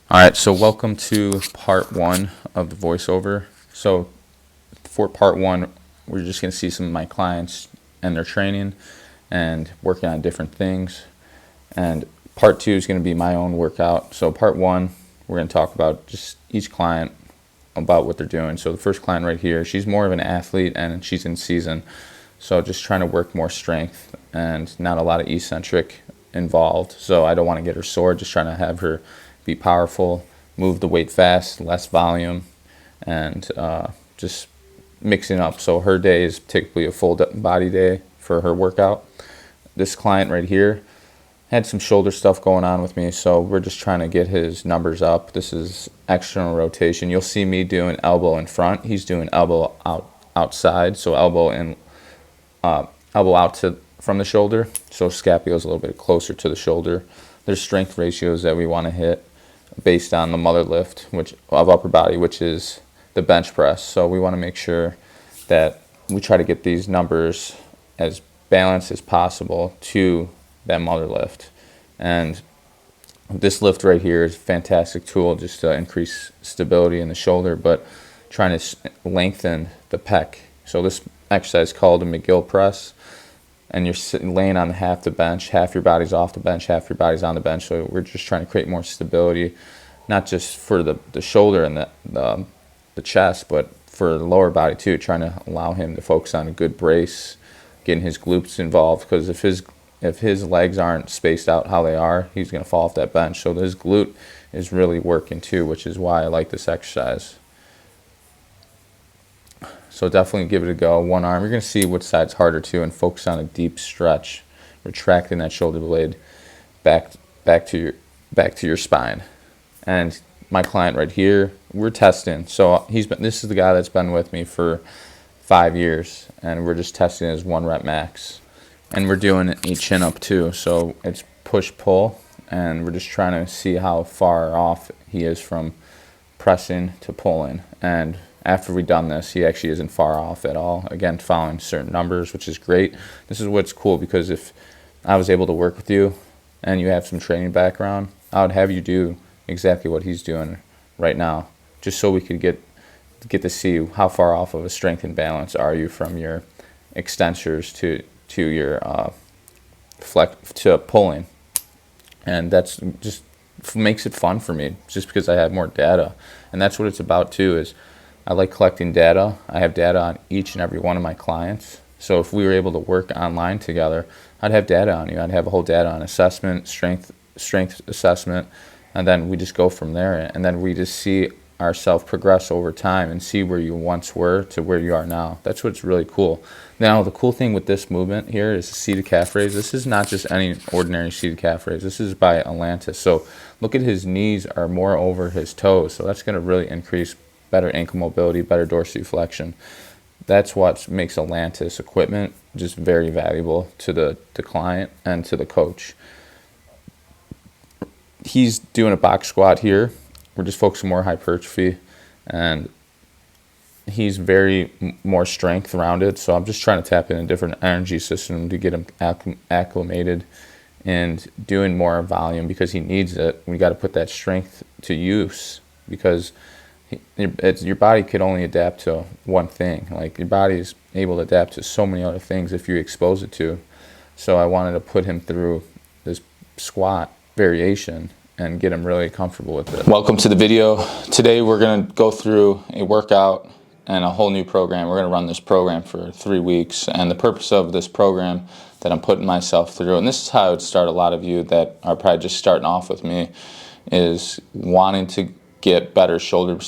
All right, so welcome to part one of the voiceover. So for part one, we're just going to see some of my clients and their training and working on different things. And part two is going to be my own workout. So part one, we're going to talk about just each client, about what they're doing. So the first client right here, she's more of an athlete and she's in season. So just trying to work more strength and not a lot of eccentric involved. So I don't want to get her sore, just trying to have her be powerful, move the weight fast, less volume, and just mixing up. So her day is typically a full body day for her workout. This client right here had some shoulder stuff going on with me, so we're just trying to get his numbers up. This is external rotation. You'll see me doing elbow in front. He's doing elbow outside, so elbow out from the shoulder. So scapula is a little bit closer to the shoulder. There's strength ratios that we want to hit based on the mother lift of upper body, which is the bench press. So we want to make sure that we try to get these numbers as balanced as possible to that mother lift. And this lift right here is a fantastic tool just to increase stability in the shoulder, but trying to lengthen the pec. So this exercise is called a McGill press, and you're laying on half the bench, half your body's off the bench, half your body's on the bench. So we're just trying to create more stability, not just for the shoulder and the chest, but for the lower body too, trying to allow him to focus on a good brace, getting his glutes involved, because if his legs aren't spaced out how they are, he's going to fall off that bench. So his glute is really working too, which is why I like this exercise. So definitely give it a go. One arm, you're going to see which side's harder too, and focus on a deep stretch, retracting that shoulder blade back to your spine. And my client right here, we're testing. So this is the guy that's been with me for 5 years, and we're just testing his 1 rep max. And we're doing a chin up too. So it's push pull, and we're just trying to see how far off he is from pressing to pulling. And after we've done this, he actually isn't far off at all. Again, following certain numbers, which is great. This is what's cool, because if I was able to work with you and you have some training background, I would have you do exactly what he's doing right now, just so we could get to see how far off of a strength and balance are you from your extensors to your to pulling. And that's just makes it fun for me, just because I have more data. And that's what it's about too, is I like collecting data. I have data on each and every one of my clients. So if we were able to work online together, I'd have data on you. I'd have a whole data on assessment, strength assessment, and then we just go from there. And then we just see ourselves progress over time and see where you once were to where you are now. That's what's really cool. Now, the cool thing with this movement here is the seated calf raise. This is not just any ordinary seated calf raise. This is by Atlantis. So look at his knees are more over his toes. So that's going to really increase better ankle mobility, better dorsiflexion. That's what makes Atlantis equipment just very valuable to the client and to the coach. He's doing a box squat here. We're just focusing more hypertrophy, and he's very more strength rounded. So I'm just trying to tap in a different energy system to get him acclimated and doing more volume, because he needs it. We got to put that strength to use, because your body could only adapt to one thing. Like, your body is able to adapt to so many other things if you expose it to. So I wanted to put him through this squat variation and get him really comfortable with it. Welcome to the video. Today we're going to go through a workout and a whole new program. We're going to run this program for 3 weeks, and the purpose of this program that I'm putting myself through, and this is how I would start a lot of you that are probably just starting off with me, is wanting to get better shoulder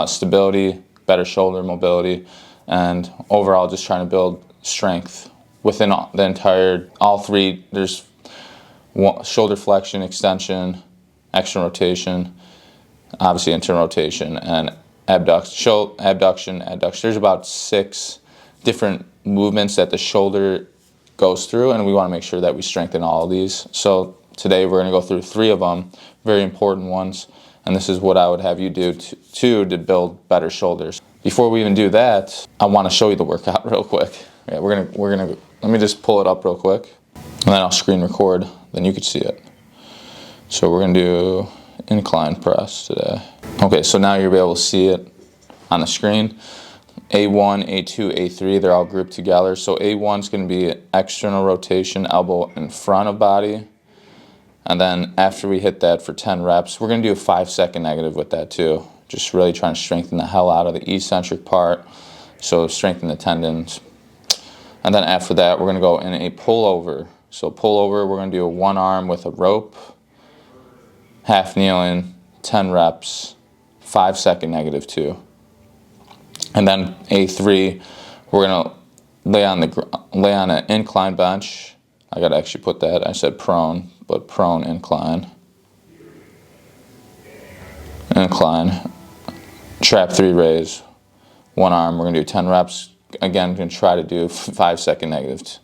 stability, better shoulder mobility, and overall just trying to build strength within the entire, all three. There's shoulder flexion, extension, external rotation, obviously internal rotation, and abduction, adduction. There's about 6 different movements that the shoulder goes through, and we want to make sure that we strengthen all of these. So today we're going to go through 3 of them, very important ones, and this is what I would have you do to build better shoulders. Before we even do that, I want to show you the workout real quick. Yeah, we're gonna let me just pull it up real quick, and then I'll screen record, then you can see it. So we're gonna do incline press today. Okay, so now you'll be able to see it on the screen. A1, A2, A3, they're all grouped together. So A1 is going to be external rotation, elbow in front of body. And then after we hit that for 10 reps, we're going to do a 5-second negative with that too. Just really trying to strengthen the hell out of the eccentric part. So strengthen the tendons. And then after that, we're going to go in a pullover. So pullover, we're going to do a 1 arm with a rope, half kneeling, 10 reps, 5-second negative too. And then A3, we're going to lay on an incline bench. I got to actually put that, I said prone, but prone incline. Incline. Trap 3 raise. 1 arm, we're going to do 10 reps. Again, we're going to try to do 5-second negatives.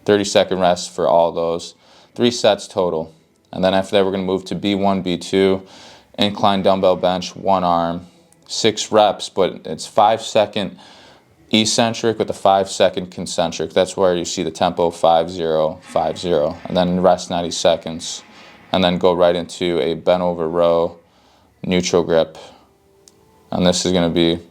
30-second rest for all those. 3 sets total. And then after that, we're going to move to B1, B2. Incline dumbbell bench, 1 arm. 6 reps, but it's 5-second eccentric with a 5-second concentric. That's where you see the tempo 5-0, 5-0. And then rest 90 seconds. And then go right into a bent over row, neutral grip. And this is going to be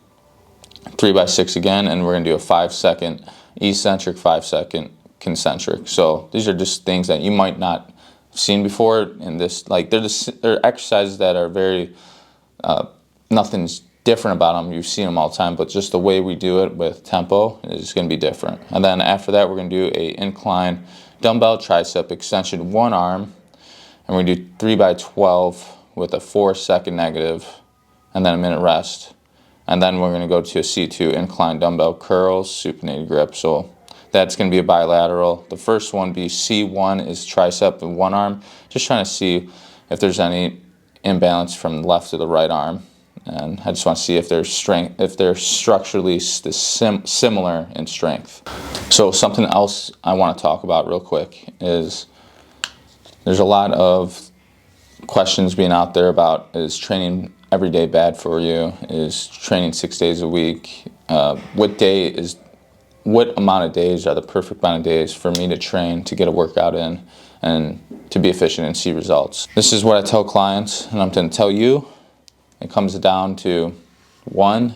3x6 again, and we're going to do a 5-second eccentric, 5-second concentric. So these are just things that you might not have seen before in this. Like they're exercises that are very, nothing's different about them. You see them all the time, but just the way we do it with tempo is going to be different. And then after that, we're going to do a incline dumbbell tricep extension, 1 arm, and we're going to do 3x12 with a 4-second negative, and then a minute rest. And then we're going to go to a C2 incline dumbbell curls, supinated grip. So that's going to be a bilateral. The first one be C1 is tricep and 1 arm. Just trying to see if there's any imbalance from the left to the right arm. And I just want to see if they're structurally similar in strength. So something else I want to talk about real quick is there's a lot of questions being out there about, is training every day bad for you? Is training 6 days a week? What amount of days are the perfect amount of days for me to train, to get a workout in, and to be efficient and see results? This is what I tell clients, and I'm going to tell you. It comes down to 1,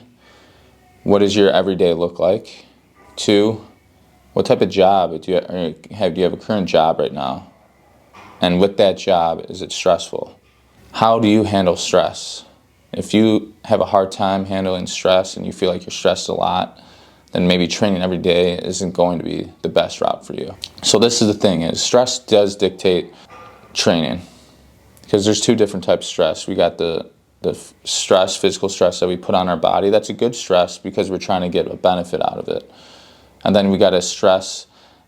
what does your everyday look like? 2, what type of job do you have a current job right now? And with that job, is it stressful? How do you handle stress? If you have a hard time handling stress and you feel like you're stressed a lot, then maybe training every day isn't going to be the best route for you. So this is the thing, is stress does dictate training, because there's 2 different types of stress. We got the stress, physical stress that we put on our body. That's a good stress because we're trying to get a benefit out of it. And then we got a stress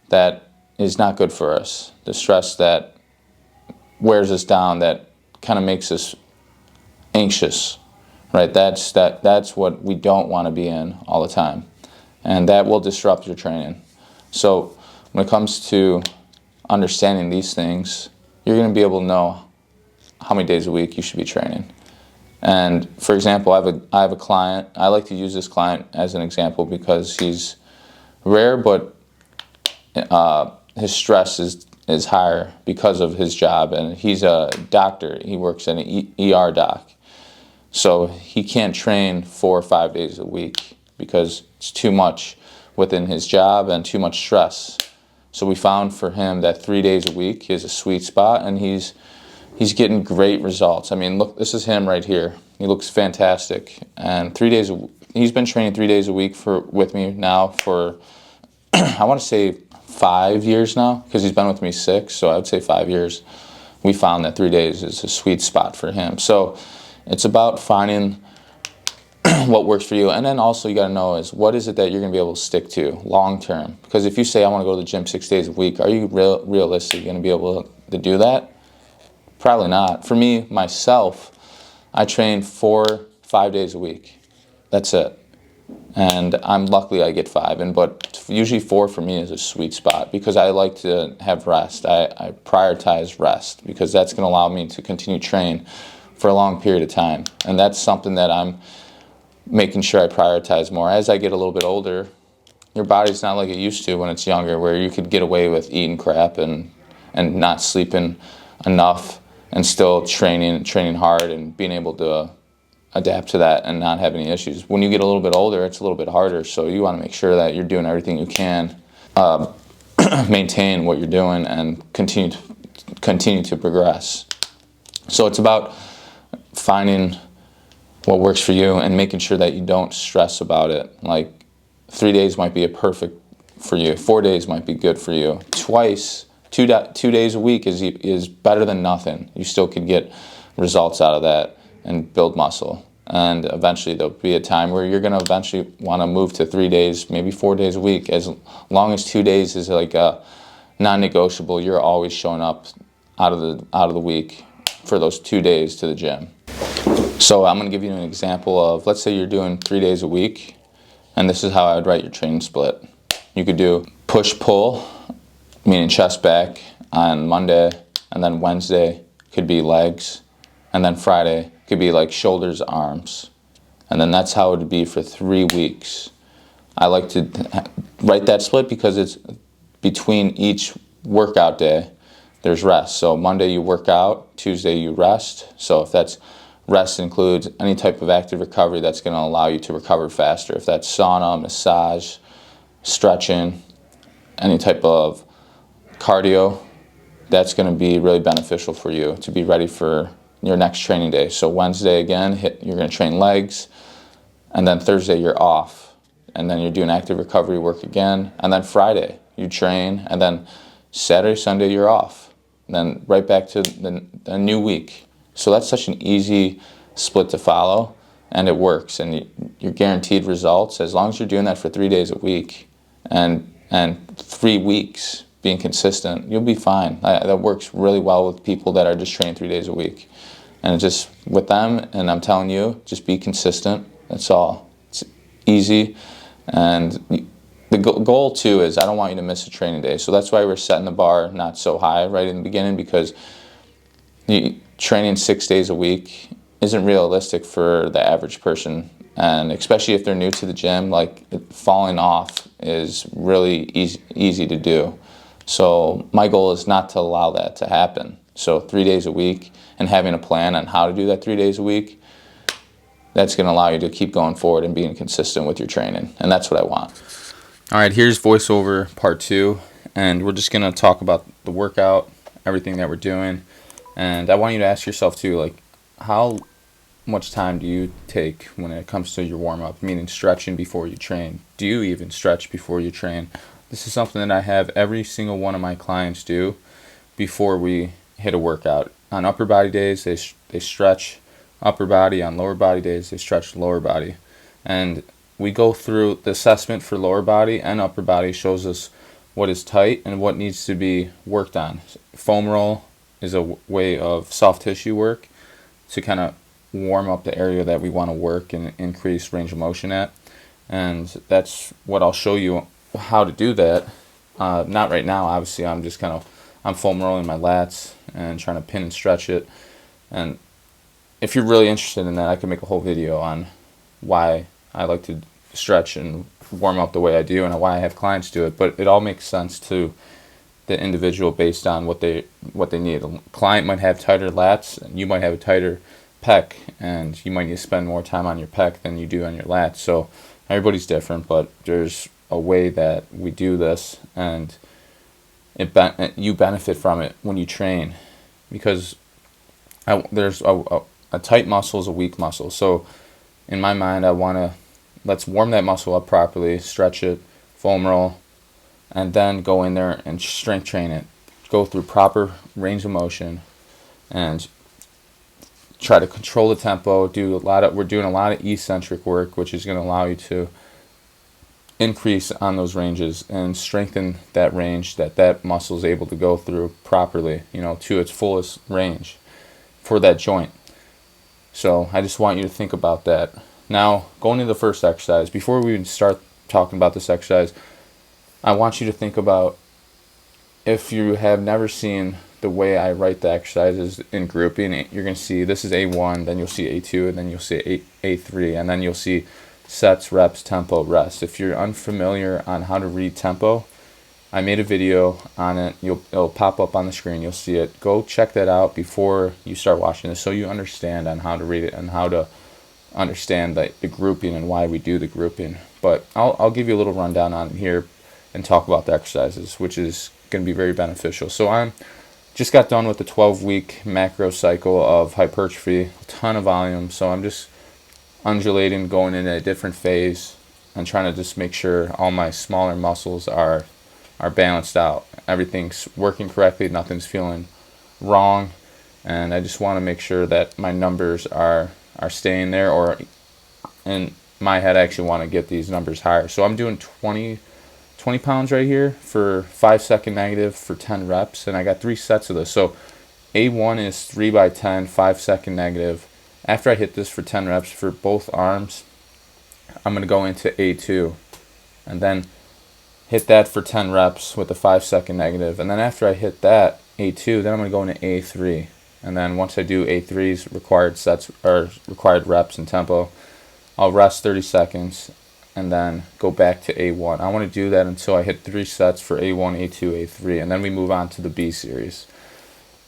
that is not good for us. The stress that wears us down, that kind of makes us anxious, right? That's what we don't want to be in all the time. And that will disrupt your training. So when it comes to understanding these things, you're going to be able to know how many days a week you should be training. And for example, I have a client. I like to use this client as an example because he's rare, but his stress is higher because of his job. And he's a doctor. He works in an ER doc. So he can't train 4 or 5 days a week because it's too much within his job and too much stress. So we found for him that 3 days a week is a sweet spot, and he's getting great results. I mean, look, this is him right here. He looks fantastic. And he's been training 3 days a week with me now for, I want to say 5 years now, because he's been with me 6, so I would say 5 years. We found that 3 days is a sweet spot for him. So it's about finding what works for you. And then also you got to know is, what is it that you're going to be able to stick to long term? Because if you say, I want to go to the gym 6 days a week, are you realistically going to be able to do that? Probably not. For me, myself, I train 4-5 days a week. That's it. And I'm lucky I get 5. But usually 4 for me is a sweet spot because I like to have rest. I prioritize rest because that's going to allow me to continue train for a long period of time. And that's something that I'm making sure I prioritize more. As I get a little bit older, your body's not like it used to when it's younger, where you could get away with eating crap and not sleeping enough and still training hard and being able to adapt to that and not have any issues. When you get a little bit older, it's a little bit harder, so you want to make sure that you're doing everything you can, maintain what you're doing, and continue to progress. So it's about finding what works for you and making sure that you don't stress about it. Like 3 days might be a perfect for you. 4 days might be good for you. Two days a week is better than nothing. You still could get results out of that and build muscle. And eventually there'll be a time where you're going to eventually want to move to 3 days, maybe 4 days a week. As long as 2 days is like a non-negotiable, you're always showing up out of the week for those 2 days to the gym. So I'm going to give you an example of, let's say you're doing 3 days a week, and this is how I would write your training split. You could do push-pull, meaning chest back, on Monday, and then Wednesday could be legs, and then Friday could be like shoulders, arms. And then that's how it would be for 3 weeks. I like to write that split because it's between each workout day, there's rest. So Monday you work out, Tuesday you rest. So if that's rest includes any type of active recovery that's going to allow you to recover faster. If that's sauna, massage, stretching, any type of cardio, that's going to be really beneficial for you to be ready for your next training day. So Wednesday again, you're going to train legs, and then Thursday you're off, and then you're doing active recovery work again, and then Friday you train, and then Saturday, Sunday you're off, and then right back to the new week. So that's such an easy split to follow, and it works, and you're guaranteed results as long as you're doing that for 3 days a week and 3 weeks being consistent. You'll be fine. That works really well with people that are just training 3 days a week, and just with them. And I'm telling you, just be consistent. That's all. It's easy, and the goal too is I don't want you to miss a training day. So that's why we're setting the bar not so high right in the beginning, because training 6 days a week isn't realistic for the average person, and especially if they're new to the gym, like falling off is really easy to do. So my goal is not to allow that to happen. So 3 days a week and having a plan on how to do that 3 days a week, that's going to allow you to keep going forward and being consistent with your training, and that's what I want. All right, here's voiceover part 2, and we're just going to talk about the workout, everything that we're doing. And I want you to ask yourself too, like, how much time do you take when it comes to your warm-up, meaning stretching before you train? Do you even stretch before you train? This is something that I have every single one of my clients do before we hit a workout. On upper body days, they stretch upper body. On lower body days, they stretch lower body. And we go through the assessment for lower body and upper body, shows us what is tight and what needs to be worked on. Foam roll is a way of soft tissue work to kind of warm up the area that we want to work and increase range of motion at. And that's what I'll show you how to do that. Not right now, obviously. I'm foam rolling my lats and trying to pin and stretch it. And if you're really interested in that, I can make a whole video on why I like to stretch and warm up the way I do and why I have clients do it. But it all makes sense to the individual based on what they need. A client might have tighter lats, and you might have a tighter pec, and you might need to spend more time on your pec than you do on your lats. So everybody's different, but there's a way that we do this, and you benefit from it when you train, because there's a tight muscle is a weak muscle. So in my mind, let's warm that muscle up properly, stretch it, foam roll, and then go in there and strength train it. Go through proper range of motion and try to control the tempo. We're doing a lot of eccentric work, which is going to allow you to increase on those ranges and strengthen that range that muscle is able to go through properly, to its fullest range for that joint. So I just want you to think about that. Now, going into the first exercise, before we even start talking about this exercise, I want you to think about, if you have never seen the way I write the exercises in grouping, you're going to see this is A1, then you'll see A2, and then you'll see A3, and then you'll see sets, reps, tempo, rest. If you're unfamiliar on how to read tempo, I made a video on it. It'll pop up on the screen. You'll see it. Go check that out before you start watching this, so you understand on how to read it and how to understand the grouping and why we do the grouping. But I'll give you a little rundown on it here and talk about the exercises, which is going to be very beneficial. So I'm just got done with the 12-week macro cycle of hypertrophy, a ton of volume. So I'm just undulating, going in a different phase, and trying to just make sure all my smaller muscles are balanced out. Everything's working correctly, nothing's feeling wrong, and I just want to make sure that my numbers are staying there, or in my head I actually want to get these numbers higher. So I'm doing 20 pounds right here for 5-second negative for 10 reps, and I got 3 sets of this. So A1 is 3 by 10, 5-second negative. After I hit this for 10 reps for both arms, I'm going to go into A2 and then hit that for 10 reps with a 5-second negative. And then after I hit that A2, then I'm going to go into A3. And then once I do A3's required sets or required reps and tempo, I'll rest 30 seconds and then go back to A1. I want to do that until I hit 3 sets for A1, A2, A3, and then we move on to the B series.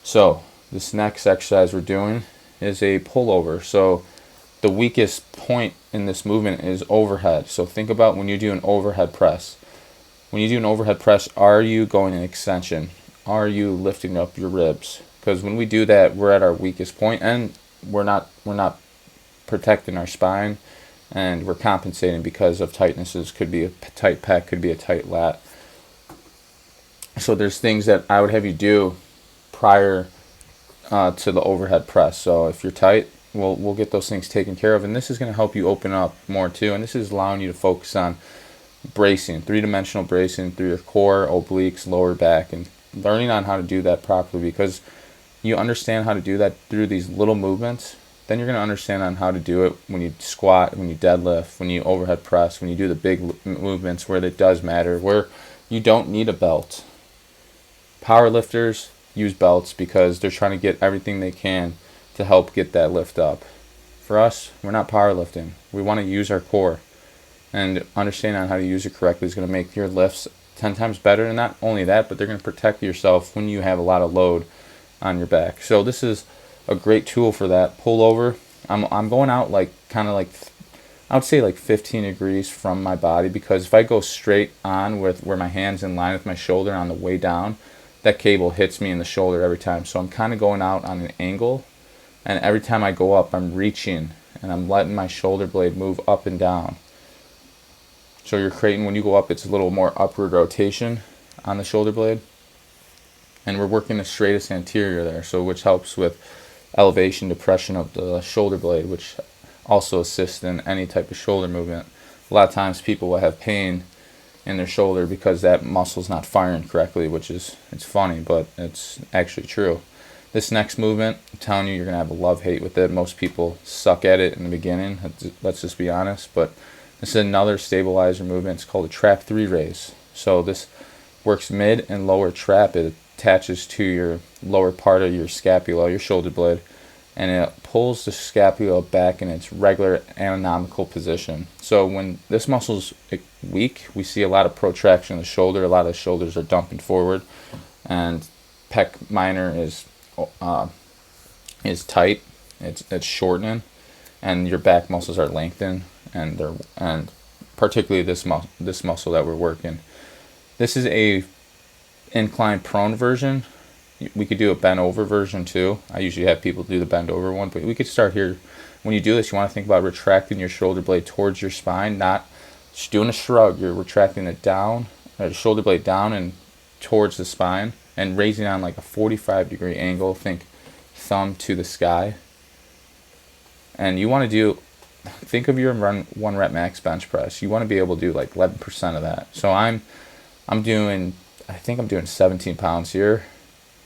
So this next exercise we're doing is a pullover. So the weakest point in this movement is overhead. So think about when you do an overhead press. When you do an overhead press, are you going in extension? Are you lifting up your ribs? Because when we do that, we're at our weakest point, and we're not protecting our spine, and we're compensating because of tightnesses. Could be a tight pec, could be a tight lat. So there's things that I would have you do prior to the overhead press. So if you're tight, we'll get those things taken care of, and this is going to help you open up more too. And this is allowing you to focus on bracing, 3-dimensional bracing through your core, obliques, lower back, and learning on how to do that properly. Because you understand how to do that through these little movements, then you're going to understand on how to do it when you squat, when you deadlift, when you overhead press, when you do the big movements where it does matter, where you don't need a belt. Power lifters use belts because they're trying to get everything they can to help get that lift up. For us, we're not powerlifting. We want to use our core, and understanding on how to use it correctly is going to make your lifts 10 times better. And not only that, but they're going to protect yourself when you have a lot of load on your back. So this is a great tool for that. Pull over. I'm going out like kind of like, I would say like 15 degrees from my body, because if I go straight on with where my hand's in line with my shoulder on the way down, that cable hits me in the shoulder every time. So I'm kind of going out on an angle, and every time I go up, I'm reaching and I'm letting my shoulder blade move up and down. So you're creating, when you go up, it's a little more upward rotation on the shoulder blade. And we're working the straightest anterior there, so which helps with elevation, depression of the shoulder blade, which also assists in any type of shoulder movement. A lot of times people will have pain in their shoulder because that muscle's not firing correctly, which is, it's funny, but it's actually true. This next movement, I'm telling you, you're going to have a love-hate with it. Most people suck at it in the beginning, let's just be honest, but this is another stabilizer movement. It's called a trap 3 raise. So this works mid and lower trap. It attaches to your lower part of your scapula, your shoulder blade, and it pulls the scapula back in its regular anatomical position. So when this muscle's weak, we see a lot of protraction in the shoulder. A lot of the shoulders are dumping forward, and pec minor is tight. It's shortening, and your back muscles are lengthened, and particularly this muscle that we're working. This is a incline prone version. We could do a bent over version too. I usually have people do the bent over one, but we could start here. When you do this, you want to think about retracting your shoulder blade towards your spine, not just doing a shrug. You're retracting it down, or the shoulder blade down and towards the spine, and raising on like a 45-degree angle. Think thumb to the sky. And you want to think of your 1 rep max bench press. You want to be able to do like 11% of that. So I think I'm doing 17 pounds here.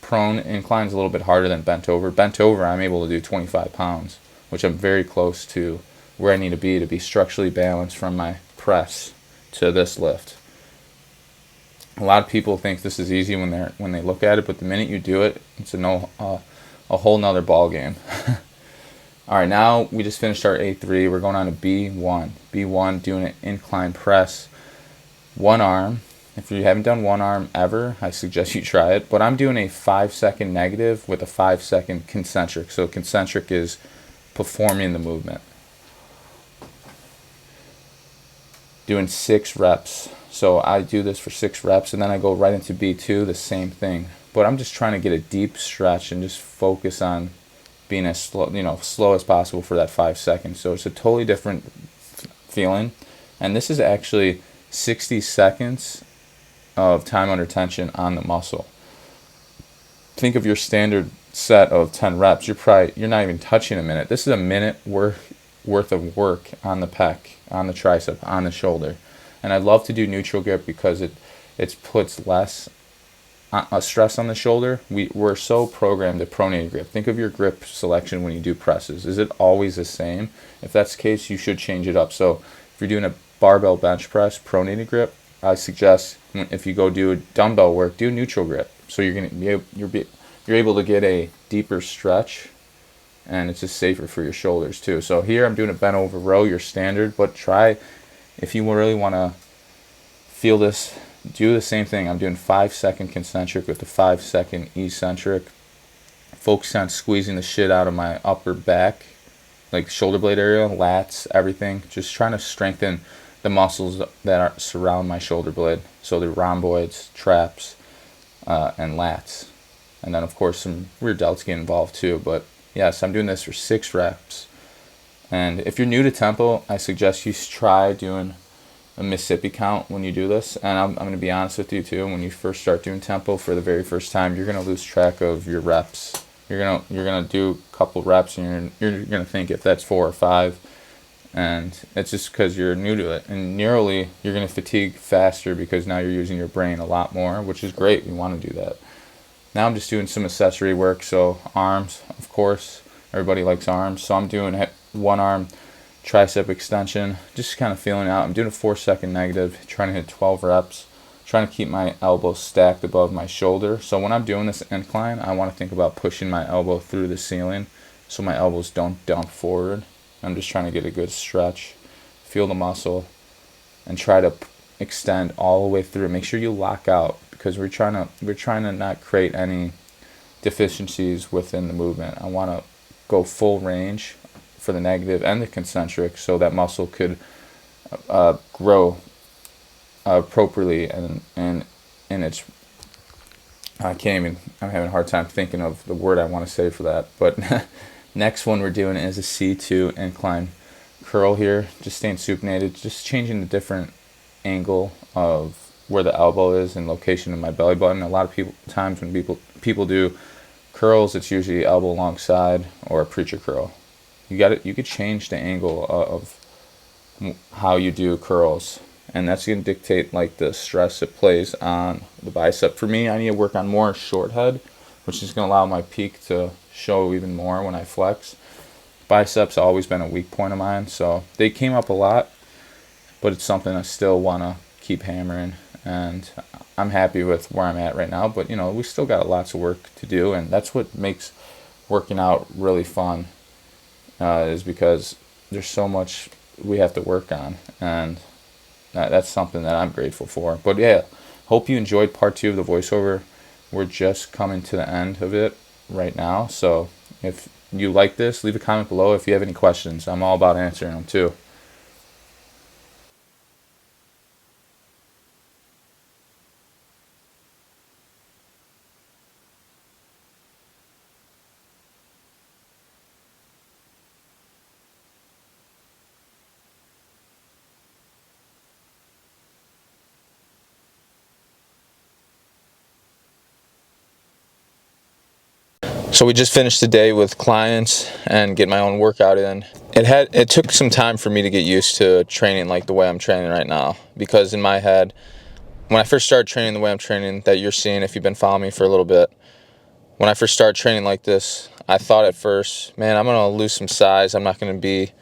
Prone incline's a little bit harder than bent over. Bent over, I'm able to do 25 pounds, which I'm very close to where I need to be structurally balanced from my press to this lift. A lot of people think this is easy when they look at it, but the minute you do it, it's a whole nother ball game. All right, now we just finished our A3. We're going on to B1. B1, doing an incline press. One arm, If you haven't done one arm ever, I suggest you try it. But I'm doing a 5-second negative with a 5-second concentric. So concentric is performing the movement. Doing 6 reps. So I do this for 6 reps, and then I go right into B2, the same thing. But I'm just trying to get a deep stretch and just focus on being as slow as possible for that 5 seconds. So it's a totally different feeling. And this is actually 60 seconds of time under tension on the muscle. Think of your standard set of 10 reps. You're not even touching a minute. This is a minute worth of work on the pec, on the tricep, on the shoulder. And I love to do neutral grip because it puts less stress on the shoulder. We're so programmed to pronated grip. Think of your grip selection when you do presses. Is it always the same? If that's the case, you should change it up. So if you're doing a barbell bench press, pronated grip, I suggest if you go do dumbbell work, do neutral grip. So you're able to get a deeper stretch, and it's just safer for your shoulders too. So here I'm doing a bent over row, your standard, but try, if you really want to feel this, do the same thing. I'm doing 5-second concentric with the 5-second eccentric. Focus on squeezing the shit out of my upper back, like shoulder blade area, lats, everything. Just trying to strengthen the muscles that surround my shoulder blade. So the rhomboids, traps, and lats. And then of course some rear delts get involved too. But yes, I'm doing this for 6 reps. And if you're new to tempo, I suggest you try doing a Mississippi count when you do this. And I'm going to be honest with you too, when you first start doing tempo for the very first time, you're going to lose track of your reps. You're gonna do a couple reps, and you're gonna think if that's 4 or 5, and it's just because you're new to it. And neurally, you're gonna fatigue faster because now you're using your brain a lot more, which is great. We want to do that. Now I'm just doing some accessory work. So arms, of course, everybody likes arms. So I'm doing 1 arm tricep extension, just kind of feeling out. I'm doing a 4-second negative, trying to hit 12 reps. Trying to keep my elbow stacked above my shoulder. So when I'm doing this incline, I want to think about pushing my elbow through the ceiling so my elbows don't dump forward. I'm just trying to get a good stretch, feel the muscle, and try to extend all the way through. Make sure you lock out, because we're trying to not create any deficiencies within the movement. I want to go full range for the negative and the concentric so that muscle could grow appropriately and it's, I'm having a hard time thinking of the word I want to say for that. But next one we're doing is a C2 incline curl here, just staying supinated, just changing the different angle of where the elbow is and location of my belly button. A lot of times when people do curls, it's usually elbow alongside or a preacher curl. You could change the angle of how you do curls, and that's going to dictate like the stress it plays on the bicep. For me, I need to work on more short head, which is going to allow my peak to show even more when I flex. Biceps always been a weak point of mine, so they came up a lot, but it's something I still want to keep hammering, and I'm happy with where I'm at right now. But we still got lots of work to do, and that's what makes working out really fun, is because there's so much we have to work on, and that's something that I'm grateful for. But yeah, hope you enjoyed part 2 of the voiceover. We're just coming to the end of it right now. So if you like this, leave a comment below. If you have any questions, I'm all about answering them too. So we just finished the day with clients and get my own workout in. It took some time for me to get used to training like the way I'm training right now, because in my head, when I first started training the way I'm training, that you're seeing if you've been following me for a little bit, when I first started training like this, I thought at first, man, I'm going to lose some size. I'm not going to be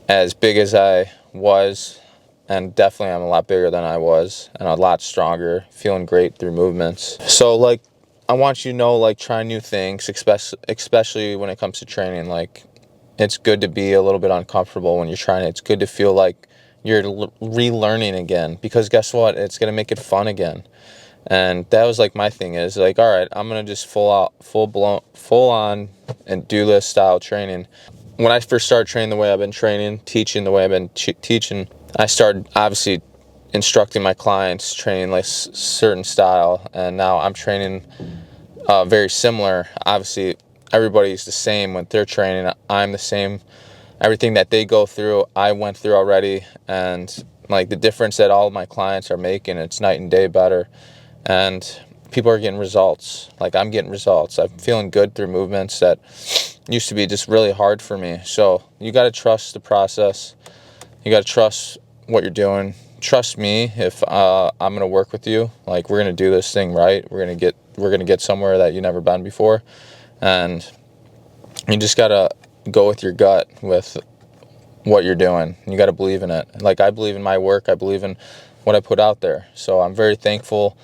as big as I was, and definitely I'm a lot bigger than I was, and a lot stronger, feeling great through movements. So like, I want you to know, like, try new things, especially when it comes to training. Like, it's good to be a little bit uncomfortable when you're trying. It's good to feel like you're relearning again, because guess what? It's going to make it fun again. And that was like my thing, is like, all right, I'm going to just full on and do this style training. When I first started training the way I've been training, teaching the way I've been teaching, I started obviously instructing my clients, training like certain style, and now I'm training very similar. Obviously, everybody's the same when they're training. I'm the same. Everything that they go through, I went through already, and like the difference that all of my clients are making, it's night and day better, and people are getting results. Like I'm getting results. I'm feeling good through movements that used to be just really hard for me. So you got to trust the process. You got to trust what you're doing. Trust me if I'm gonna work with you. Like we're gonna do this thing right. We're gonna get somewhere that you've never been before, and you just gotta go with your gut with what you're doing. You gotta believe in it. Like I believe in my work. I believe in what I put out there. So I'm very thankful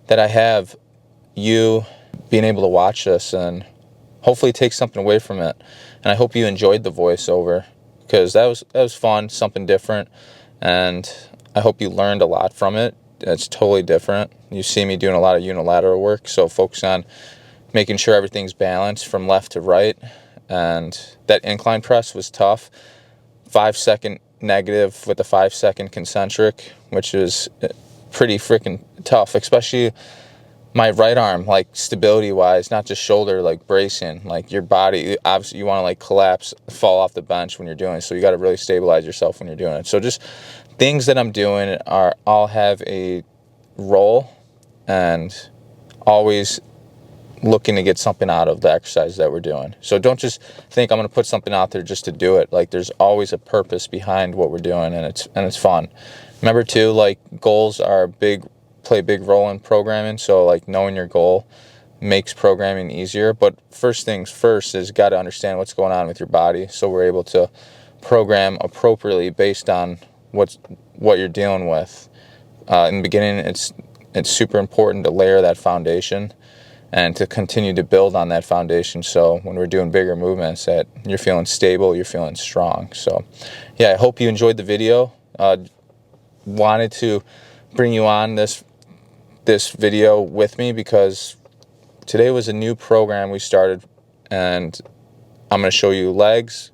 that I have you being able to watch this and hopefully take something away from it. And I hope you enjoyed the voiceover, because that was fun, something different, and I hope you learned a lot from it. It's totally different. You see me doing a lot of unilateral work, so focus on making sure everything's balanced from left to right. And that incline press was tough. 5-second negative with a 5-second concentric, which is pretty freaking tough, especially my right arm, like stability wise, not just shoulder, like bracing, like your body, obviously you want to like collapse, fall off the bench when you're doing it. So you got to really stabilize yourself when you're doing it. So just things that I'm doing are all have a role, and always looking to get something out of the exercise that we're doing. So don't just think I'm going to put something out there just to do it. Like there's always a purpose behind what we're doing, and it's fun. Remember too, like goals are play a big role in programming. So like knowing your goal makes programming easier. But first things first is got to understand what's going on with your body, so we're able to program appropriately based on what you're dealing with. In the beginning, it's super important to layer that foundation and to continue to build on that foundation, so when we're doing bigger movements that you're feeling stable, you're feeling strong. So yeah, I hope you enjoyed the video. Wanted to bring you on this video with me because today was a new program we started, and I'm going to show you legs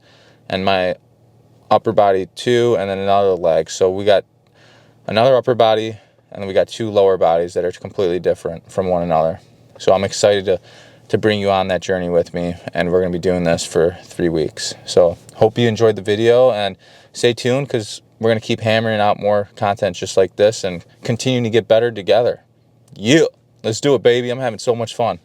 and my upper body too, and then another leg. So we got another upper body, and then we got 2 lower bodies that are completely different from one another. So I'm excited to bring you on that journey with me, and we're going to be doing this for 3 weeks. So hope you enjoyed the video, and stay tuned because we're going to keep hammering out more content just like this and continuing to get better together. Yeah, let's do it, baby. I'm having so much fun.